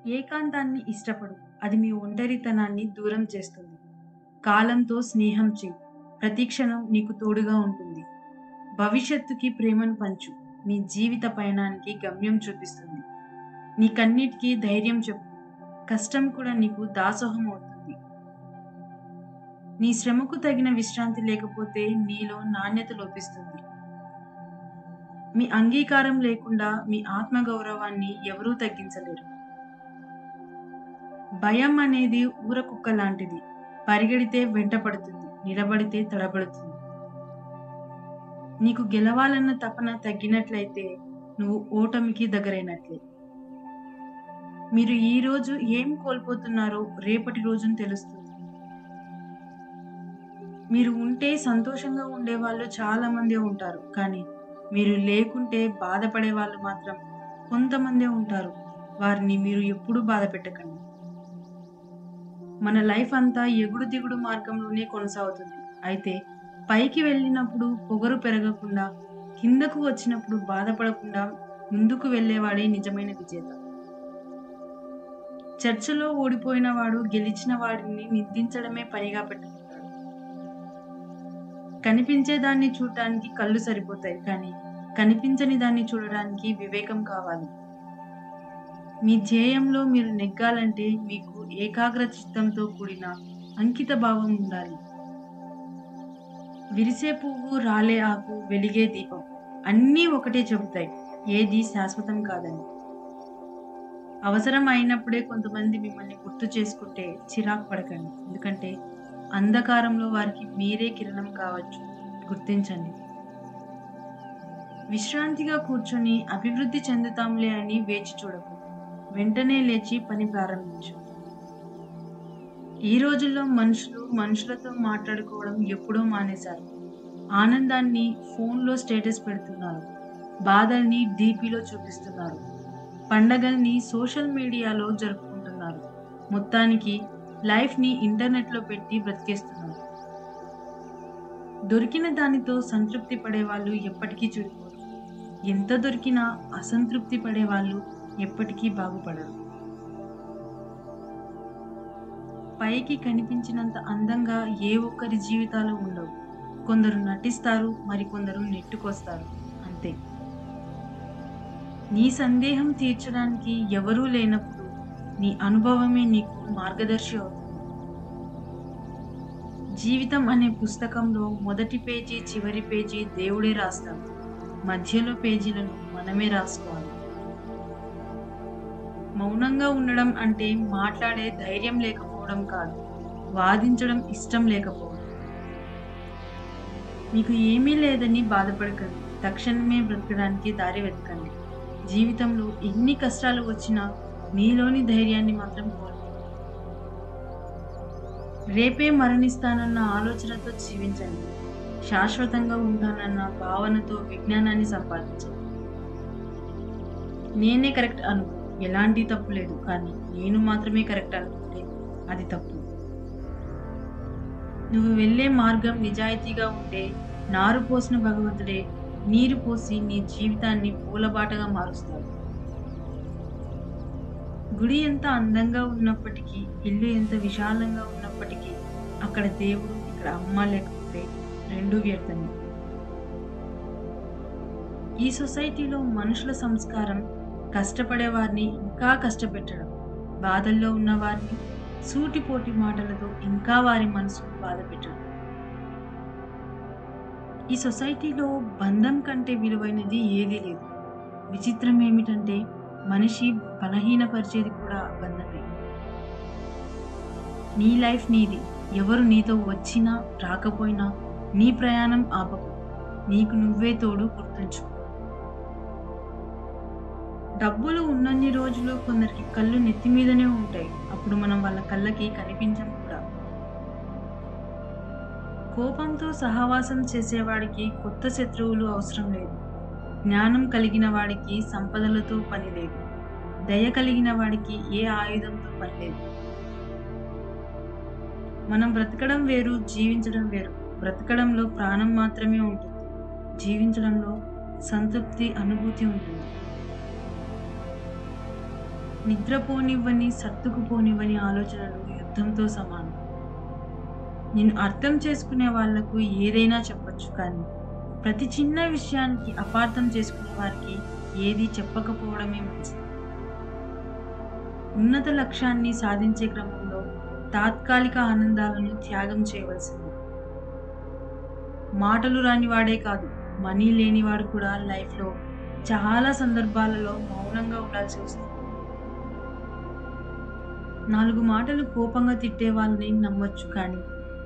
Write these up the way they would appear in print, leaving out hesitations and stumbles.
ఏకాంతాన్ని ఇష్టపడు. అది మీ ఒంటరితనాన్ని దూరం చేస్తుంది. కాలంతో స్నేహం చెయ్యి. ప్రతి క్షణం నీకు తోడుగా ఉంటుంది. భవిష్యత్తుకి ప్రేమను పంచు. మీ జీవిత పయనానికి గమ్యం చూపిస్తుంది. నీ కన్నిటికి ధైర్యం చెప్పు. కష్టం కూడా నీకు దాసోహం అవుతుంది. నీ శ్రమకు తగిన విశ్రాంతి లేకపోతే నీలో నాణ్యత లోపిస్తుంది. మీ అంగీకారం లేకుండా మీ ఆత్మగౌరవాన్ని ఎవరూ తగ్గించలేరు. భయం అనేది ఊరకుక్క లాంటిది. పరిగెడితే వెంటపడుతుంది. నిలబడితే తడబడుతుంది. నీకు గెలవాలన్న తపన తగ్గినట్లయితే నువ్వు ఓటమికి దగ్గరైనట్లే. మీరు ఈరోజు ఏం కోల్పోతున్నారో రేపటి రోజున తెలుస్తుంది. మీరు ఉంటే సంతోషంగా ఉండేవాళ్ళు చాలా మందే ఉంటారు. కానీ మీరు లేకుంటే బాధపడే వాళ్ళు మాత్రం కొంతమందే ఉంటారు. వారిని మీరు ఎప్పుడూ బాధ పెట్టకండి. మన లైఫ్ అంతా ఎగుడు దిగుడు మార్గంలోనే కొనసాగుతుంది. అయితే పైకి వెళ్ళినప్పుడు పొగరు పెరగకుండా, కిందకు వచ్చినప్పుడు బాధపడకుండా ముందుకు వెళ్ళేవాడే నిజమైన విజేత. చర్చలో ఓడిపోయిన వాడు గెలిచిన వాడిని నిందించడమే పనిగా పెట్టుకుంటాడు. కనిపించే దాన్ని చూడటానికి కళ్ళు సరిపోతాయి. కానీ కనిపించని దాన్ని చూడడానికి వివేకం కావాలి. మీ ధ్యేయంలో మీరు నెగ్గాలంటే మీకు ఏకాగ్ర చిత్తంతో కూడిన అంకిత భావం ఉండాలి. విరిసే పువ్వు, రాలే ఆకు, వెలిగే దీపం అన్నీ ఒకటే చెబుతాయి. ఏది శాశ్వతం కాదని. అవసరం అయినప్పుడే కొంతమంది మిమ్మల్ని గుర్తు చేసుకుంటే చిరాకు పడకండి. ఎందుకంటే అంధకారంలో వారికి మీరే కిరణం కావచ్చు. గుర్తించండి. విశ్రాంతిగా కూర్చొని అభివృద్ధి చెందుతాంలే అని వేచి చూడకు. వెంటనే లేచి పని ప్రారంభించు. ఈ రోజుల్లో మనుషులతో మాట్లాడుకోవడం ఎప్పుడో మానేశారు. ఆనందాన్ని ఫోన్లో స్టేటస్ పెడుతున్నారు. బాధల్ని డీపీలో చూపిస్తున్నారు. పండగల్ని సోషల్ మీడియాలో జరుపుకుంటున్నారు. మొత్తానికి లైఫ్‌ని ఇంటర్నెట్‌లో పెట్టి బ్రతికేస్తున్నారు. దొరికిన దానితో సంతృప్తి పడేవాళ్ళు ఎప్పటికీ చెడిపోరు. ఎంత దొరికినా అసంతృప్తి పడేవాళ్ళు ఎప్పటికీ బాగుపడరు. పైకి కనిపించినంత అందంగా ఏ ఒక్కరి జీవితాలు ఉండవు. కొందరు నటిస్తారు, మరికొందరు నెట్టుకొస్తారు. అంతే. నీ సందేహం తీర్చడానికి ఎవరూ లేనప్పుడు నీ అనుభవమే నీకు మార్గదర్శి అవుతుంది. జీవితం అనే పుస్తకంలో మొదటి పేజీ, చివరి పేజీ దేవుడే రాస్తాడు. మధ్యలో పేజీలను మనమే రాసుకోవాలి. మౌనంగా ఉండడం అంటే మాట్లాడే ధైర్యం లేకపోవడం కాదు, వాదించడం ఇష్టం లేకపోవడం. మీకు ఏమీ లేదని బాధపడకండి. తక్షణమే బ్రతకడానికి దారి వెతకండి. జీవితంలో ఎన్ని కష్టాలు వచ్చినా నీలోని ధైర్యాన్ని మాత్రం కోల్పోవద్దు. రేపే మరణిస్తానన్న ఆలోచనతో జీవించండి. శాశ్వతంగా ఉంటానన్న భావనతో విజ్ఞానాన్ని సంపాదించండి. నేనే కరెక్ట్ అనుకో, ఎలాంటి తప్పు లేదు. కానీ నేను మాత్రమే కరెక్ట్ అనుకుంటే అది తప్పు. నువ్వు వెళ్ళే మార్గం నిజాయితీగా ఉంటే నారు పోసిన భగవంతుడే నీరు పోసి నీ జీవితాన్ని పూలబాటగా మారుస్తాడు. గుడి ఎంత అందంగా ఉన్నప్పటికీ, ఇల్లు ఎంత విశాలంగా ఉన్నప్పటికీ, అక్కడ దేవుడు, ఇక్కడ అమ్మ లేకపోతే రెండూ వ్యర్థమే. ఈ సొసైటీలో మనుషుల సంస్కారం కష్టపడే వారిని ఇంకా కష్టపెట్టడం, బాధల్లో ఉన్న వారిని సూటిపోటి మాటలతో ఇంకా వారి మనసును బాధ పెట్టడం. ఈ సొసైటీలో బంధం కంటే విలువైనది ఏదీ లేదు. విచిత్రం ఏమిటంటే మనిషి బలహీనపరిచేది కూడా బంధమే. నీ లైఫ్ నీది. ఎవరు నీతో వచ్చినా రాకపోయినా నీ ప్రయాణం ఆపకు. నీకు నువ్వే తోడు, గుర్తుంచుకో. డబ్బులు ఉన్నన్ని రోజులు కొందరికి కళ్ళు నెత్తి మీదనే ఉంటాయి. అప్పుడు మనం వాళ్ళ కళ్ళకి కనిపించం కూడా. కోపంతో సహవాసం చేసేవాడికి కొత్త శత్రువులు అవసరం లేదు. జ్ఞానం కలిగిన వాడికి సంపదలతో పని లేదు. దయ కలిగిన వాడికి ఏ ఆయుధంతో పని లేదు. మనం బ్రతకడం వేరు, జీవించడం వేరు. బ్రతకడంలో ప్రాణం మాత్రమే ఉంటుంది. జీవించడంలో సంతృప్తి, అనుభూతి ఉంటుంది. నిద్రపోనివ్వని, సర్దుకుపోనివ్వని ఆలోచనలు యుద్ధంతో సమానం. నిన్ను అర్థం చేసుకునే వాళ్లకు ఏదైనా చెప్పొచ్చు, కానీ ప్రతి చిన్న విషయానికి అపార్థం చేసుకునే వారికి ఏది చెప్పకపోవడమే మంచిది. ఉన్నత లక్ష్యాన్ని సాధించే క్రమంలో తాత్కాలిక ఆనందాలను త్యాగం చేయవలసింది. మాటలు రానివాడే కాదు, మనీ లేనివాడు కూడా లైఫ్లో చాలా సందర్భాలలో మౌనంగా ఉండాల్సి వస్తుంది. 4 మాటలు కోపంగా తిట్టే వాళ్ళని నమ్మొచ్చు, కానీ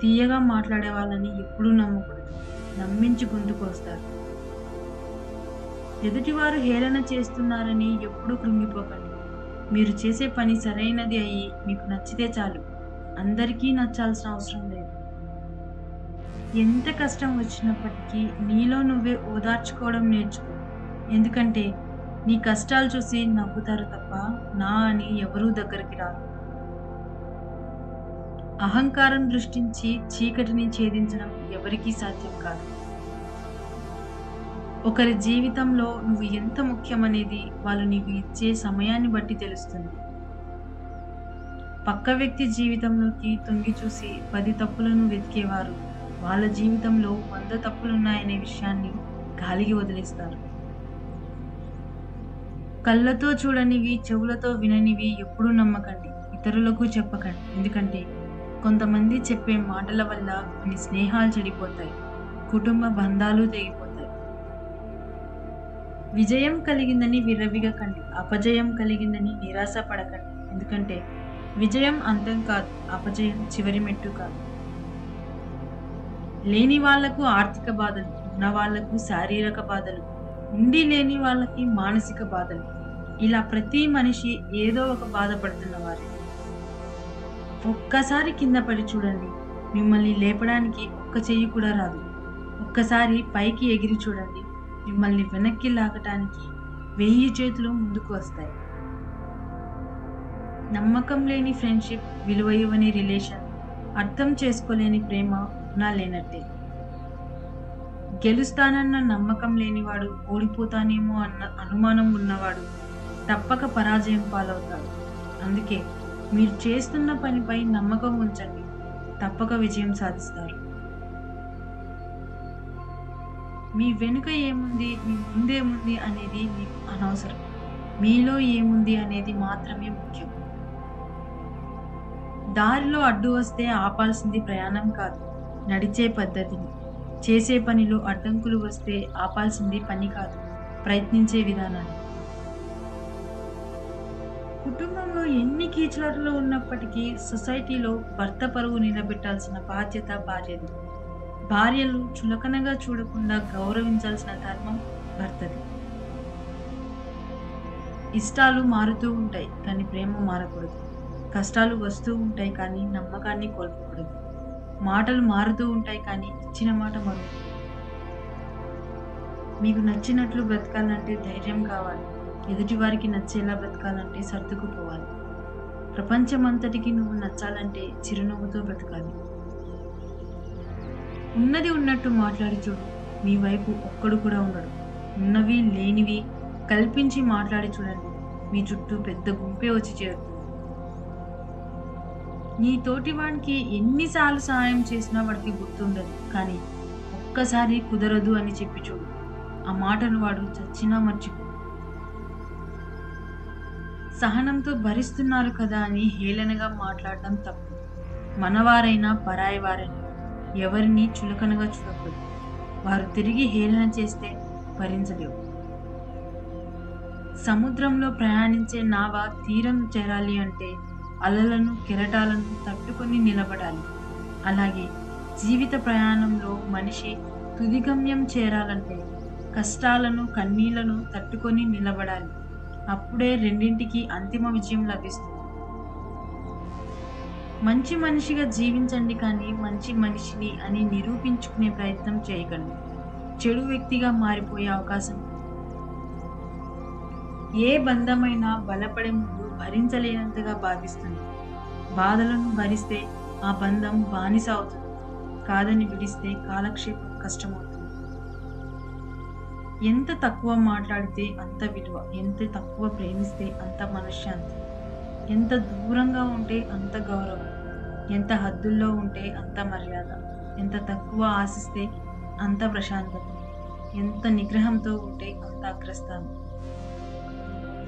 తీయగా మాట్లాడే వాళ్ళని ఎప్పుడూ నమ్మకూడదు. నమ్మించి గొంతుకొస్తారు. ఎదుటివారు హేళన చేస్తున్నారని ఎప్పుడూ కృంగిపోకండి. మీరు చేసే పని సరైనది అయ్యి మీకు నచ్చితే చాలు. అందరికీ నచ్చాల్సిన అవసరం లేదు. ఎంత కష్టం వచ్చినప్పటికీ నీలో నువ్వే ఓదార్చుకోవడం నేర్చుకో. ఎందుకంటే నీ కష్టాలు చూసి నవ్వుతారు తప్ప నా అని ఎవరూ దగ్గరికి రారు. అహంకారం దృష్టించి చీకటిని ఛేదించడం ఎవరికీ సాధ్యం కాదు. ఒకరి జీవితంలో నువ్వు ఎంత ముఖ్యమనేది వాళ్ళు నీకు ఇచ్చే సమయాన్ని బట్టి తెలుస్తుంది. పక్క వ్యక్తి జీవితంలోకి తొంగి చూసి 10 తప్పులను వెతికేవారు వాళ్ళ జీవితంలో 100 తప్పులున్నాయనే విషయాన్ని గాలికి వదిలేస్తారు. కళ్ళతో చూడనివి, చెవులతో విననివి ఎప్పుడూ నమ్మకండి. ఇతరులకు చెప్పకండి. ఎందుకంటే కొంతమంది చెప్పే మాటల వల్ల కొన్ని స్నేహాలు చెడిపోతాయి, కుటుంబ బంధాలు తెగిపోతాయి. విజయం కలిగిందని విర్రవీగకండి. అపజయం కలిగిందని నిరాశ పడకండి. ఎందుకంటే విజయం అంతం కాదు, అపజయం చివరి మెట్టు కాదు. లేని వాళ్లకు ఆర్థిక బాధలు, ఉన్న వాళ్లకు శారీరక బాధలు, ఉండి లేని వాళ్ళకి మానసిక బాధలు. ఇలా ప్రతి మనిషి ఏదో ఒక బాధపడుతున్న వారే. ఒక్కసారి కింద పడి చూడండి, మిమ్మల్ని లేపడానికి ఒక్క చెయ్యి కూడా రాదు. ఒక్కసారి పైకి ఎగిరి చూడండి, మిమ్మల్ని వెనక్కి లాగటానికి 1000 చేతులు ముందుకు వస్తాయి. నమ్మకం లేని ఫ్రెండ్షిప్, విలువ ఇవ్వని రిలేషన్, అర్థం చేసుకోలేని ప్రేమ ఉన్నా లేనట్టే. గెలుస్తానన్న నమ్మకం లేనివాడు, ఓడిపోతానేమో అన్న అనుమానం ఉన్నవాడు తప్పక పరాజయం పాలవుతాడు. అందుకే మీరు చేస్తున్న పనిపై నమ్మకం ఉంచండి, తప్పక విజయం సాధిస్తారు. మీ వెనుక ఏముంది, మీ ముందేముంది అనేది మీకు అనవసరం. మీలో ఏముంది అనేది మాత్రమే ముఖ్యం. దారిలో అడ్డు వస్తే ఆపాల్సింది ప్రయాణం కాదు, నడిచే పద్ధతిని. చేసే పనిలో అడ్డంకులు వస్తే ఆపాల్సింది పని కాదు, ప్రయత్నించే విధానాన్ని. కుటుంబంలో ఎన్ని కీచులాటలు ఉన్నప్పటికీ సొసైటీలో భర్త పరువు నిలబెట్టాల్సిన బాధ్యత భార్యది. భార్యలు చులకనగా చూడకుండా గౌరవించాల్సిన ధర్మం భర్తది. ఇష్టాలు మారుతూ ఉంటాయి, కానీ ప్రేమ మారకూడదు. కష్టాలు వస్తూ ఉంటాయి, కానీ నమ్మకాన్ని కోల్పోకూడదు. మాటలు మారుతూ ఉంటాయి, కానీ ఇచ్చిన మాట మరొకటి. మీకు నచ్చినట్లు బ్రతకాలంటే ధైర్యం కావాలి. ఎదుటివారికి నచ్చేలా బ్రతకాలంటే సర్దుకుపోవాలి. ప్రపంచమంతటికి నువ్వు నచ్చాలంటే చిరునవ్వుతో బ్రతకాలి. ఉన్నది ఉన్నట్టు మాట్లాడి చూడు, మీ వైపు ఒక్కడు కూడా ఉండడు. ఉన్నవి లేనివి కల్పించి మాట్లాడి చూడండి, మీ చుట్టూ పెద్ద గుంపే వచ్చి చేరుతుంది. నీ తోటివానికి ఎన్నిసార్లు సహాయం చేసినా వాడికి గుర్తుండదు, కానీ ఒక్కసారి కుదరదు అని చెప్పి చూడు, ఆ మాటను వాడు చచ్చినా మర్చిపో. సహనంతో భరిస్తున్నారు కదా అని హేళనగా మాట్లాడడం తప్పు. మనవారైనా పరాయి వారైనా ఎవరిని చులకనగా చూడకూడదు. వారు తిరిగి హేళన చేస్తే భరించలేవు. సముద్రంలో ప్రయాణించే నావ తీరం చేరాలి అంటే అలలను, కెరటాలను తట్టుకొని నిలబడాలి. అలాగే జీవిత ప్రయాణంలో మనిషి తుదిగమ్యం చేరాలంటే కష్టాలను, కన్నీళ్లను తట్టుకొని నిలబడాలి. అప్పుడే రెండింటికి అంతిమ విజయం లభిస్తుంది. మంచి మనిషిగా జీవించండి, కానీ మంచి మనిషిని అని నిరూపించుకునే ప్రయత్నం చేయకండి. చెడు వ్యక్తిగా మారిపోయే అవకాశం. ఏ బంధమైనా బలపడే ముందు భరించలేనంతగా బాధిస్తుంది. బాధలను భరిస్తే ఆ బంధం బానిస అవుతుంది. కాదని విడిస్తే కాలక్షేపం కష్టమవుతుంది. ఎంత తక్కువ మాట్లాడితే అంత విలువ, ఎంత తక్కువ ప్రేమిస్తే అంత మనశ్శాంతి. ఎంత దూరంగా ఉంటే అంత గౌరవం. ఎంత హద్దుల్లో ఉంటే అంత మర్యాద. ఎంత తక్కువ ఆశిస్తే అంత ప్రశాంతత. ఎంత నిగ్రహంతో ఉంటే అంత అగ్రస్థానం.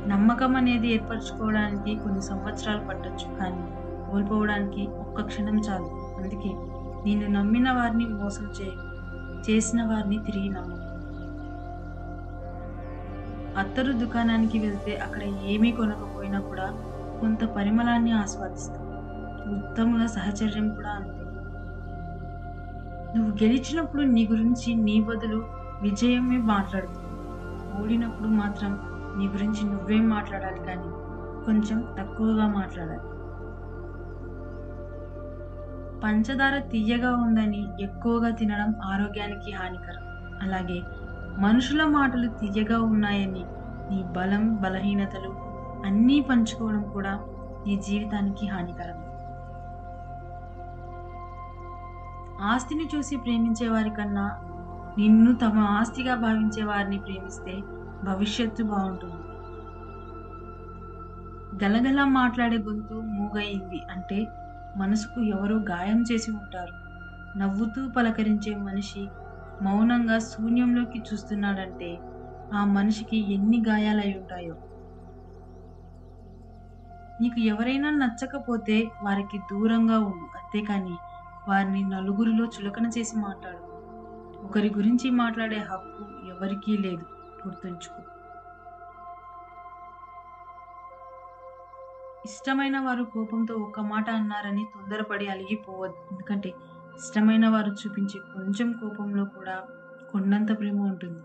నమ్మకం అనేది ఏర్పరచుకోవడానికి కొన్ని సంవత్సరాలు పట్టొచ్చు. కానీ కోల్పోవడానికి ఒక్క క్షణం చాలు. అందుకే నిన్ను నమ్మిన వారిని మోసం చేయకు. చేసిన వారిని తిరిగి నమ్మకు. అత్తరు దుకాణానికి వెళ్తే అక్కడ ఏమీ కొనకపోయినా కూడా కొంత పరిమళాన్ని ఆస్వాదిస్తాం. ఉత్తముల సహచర్యం కూడా అంతే. నువ్వు గెలిచినప్పుడు నీ గురించి నీ బదులు విజయమే మాట్లాడుతుంది. ఓడినప్పుడు మాత్రం నీ గురించి నువ్వేం మాట్లాడాలి కానీ కొంచెం తక్కువగా మాట్లాడాలి. పంచదార తియ్యగా ఉందని ఎక్కువగా తినడం ఆరోగ్యానికి హానికరం. అలాగే మనుషుల మాటలు తియ్యగా ఉన్నాయని నీ బలం, బలహీనతలు అన్నీ పంచుకోవడం కూడా నీ జీవితానికి హానికరం. ఆస్తిని చూసి ప్రేమించే వారి కన్నా నిన్ను తమ ఆస్తిగా భావించే వారిని ప్రేమిస్తే భవిష్యత్తు బావుంటుంది. గలగలా మాట్లాడే గొంతు మూగయింది అంటే మనసుకు ఎవరో గాయం చేసి ఉంటారు. నవ్వుతూ పలకరించే మనిషి మౌనంగా శూన్యంలోకి చూస్తున్నాడంటే ఆ మనిషికి ఎన్ని గాయాలై ఉంటాయో. నీకు ఎవరైనా నచ్చకపోతే వారికి దూరంగా ఉండు. అంతేకాని వారిని నలుగురిలో చులకన చేసి మాట్లాడు. ఒకరి గురించి మాట్లాడే హక్కు ఎవరికీ లేదు. గుర్తుంచుకో. ఇష్టమైన వారు కోపంతో ఒక్క మాట అన్నారని తొందరపడి అలిగిపోవద్దు. ఎందుకంటే ఇష్టమైన వారు చూపించే కొంచెం కోపంలో కూడా కొండంత ప్రేమ ఉంటుంది.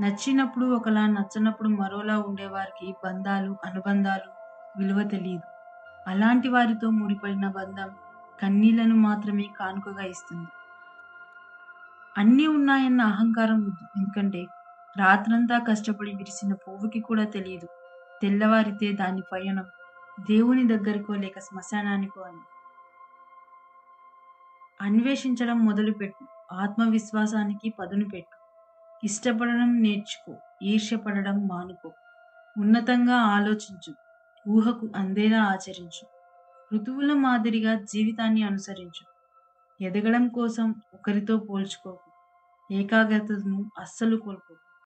నచ్చినప్పుడు ఒకలా, నచ్చనప్పుడు మరోలా ఉండేవారికి బంధాలు, అనుబంధాలు విలువ తెలీదు. అలాంటి వారితో ముడిపడిన బంధం కన్నీళ్లను మాత్రమే కానుకగా ఇస్తుంది. అన్నీ ఉన్నాయన్న అహంకారం వద్దు. ఎందుకంటే రాత్రంతా కష్టపడి విరిసిన పువ్వుకి కూడా తెలీదు తెల్లవారితే దాని పయనం దేవుని దగ్గరకో లేక శ్మశానానికో అని. అన్వేషించడం మొదలుపెట్టు. ఆత్మవిశ్వాసానికి పదును పెట్టు. ఇష్టపడడం నేర్చుకో. ఈర్ష్యపడడం మానుకో. ఉన్నతంగా ఆలోచించు. ఊహకు అందేలా ఆచరించు. ఋతువుల మాదిరిగా జీవితాన్ని అనుసరించు. ఎదగడం కోసం ఒకరితో పోల్చుకోకు. ఏకాగ్రతను అస్సలు కోల్పోకు.